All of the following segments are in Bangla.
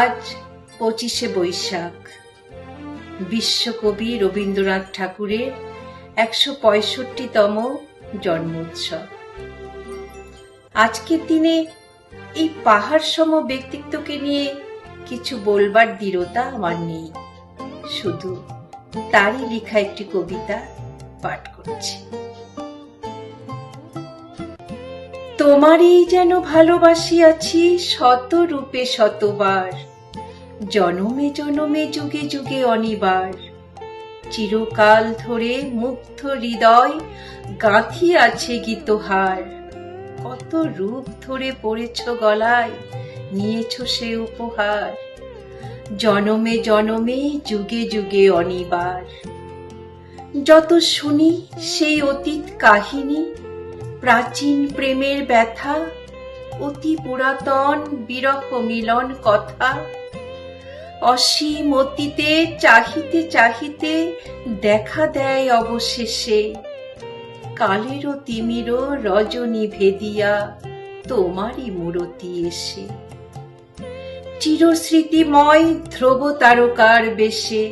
আজ 25শে বৈশাখ, বিশ্বকবি রবীন্দ্রনাথ ঠাকুরের 165তম জন্মোৎসব। আজকের দিনে এই পাহাড় সম ব্যক্তিত্বকে নিয়ে কিছু বলবার দৃঢ়তা আমার নেই, শুধু তারই লেখা একটি কবিতা পাঠ করছি। তোমারই যেন ভালোবাসিয়াছি শত রূপে শতবার, জনমে জনমে যুগে যুগে অনিবার। চিরকাল ধরে মুগ্ধ হৃদয় গাঁথিয়াছে গীতহার, কত রূপ ধরে পড়েছ গলায়, নিয়েছ সে উপহার। জনমে জনমে যুগে যুগে অনিবার। যত শুনি সেই অতীত কাহিনী, প্রাচীন প্রেমের ব্যথা, অতি পুরাতন বিরহ মিলন কথা। অসীম অতীতে চাহিতে চাহিতে দেখা দেয় অবশেষে, কালেরও তিমির রজনী ভেদিয়া তোমারই মূরতি এসে। চিরস্মৃতিময় ধ্রুব তারকার বেশে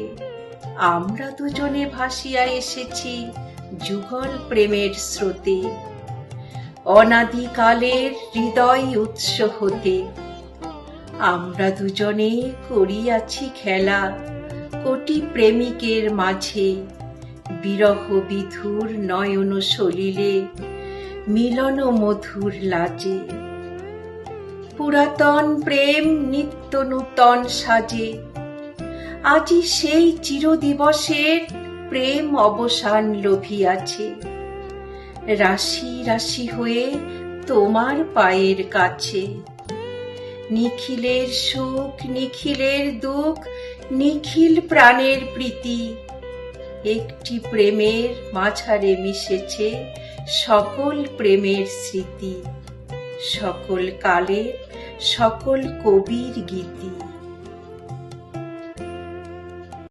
আমরা দুজনে ভাসিয়া এসেছি যুগল প্রেমের স্রোতে। অনাদিকালের হৃদয় উৎস হতে আমরা দুজনে করিয়াছি খেলা কোটি প্রেমিকের মাঝে। বিরহ বিধুর নয়ন সলিলে মিলন মধুর লাজে। পুরাতন প্রেম নিত্য নূতন সাজে, আজি সেই চিরদিবসের প্রেম অবসান লোভিয়াছে। রাশি রাশি হয়ে তোমার পায়ের কাছে, নিখিলের সুখ নিখিলের দুঃখ নিখিল প্রাণের প্রীতি। একটি প্রেমের মাঝারে মিশেছে সকল প্রেমের স্মৃতি, সকল কালের সকল কবির গীতি।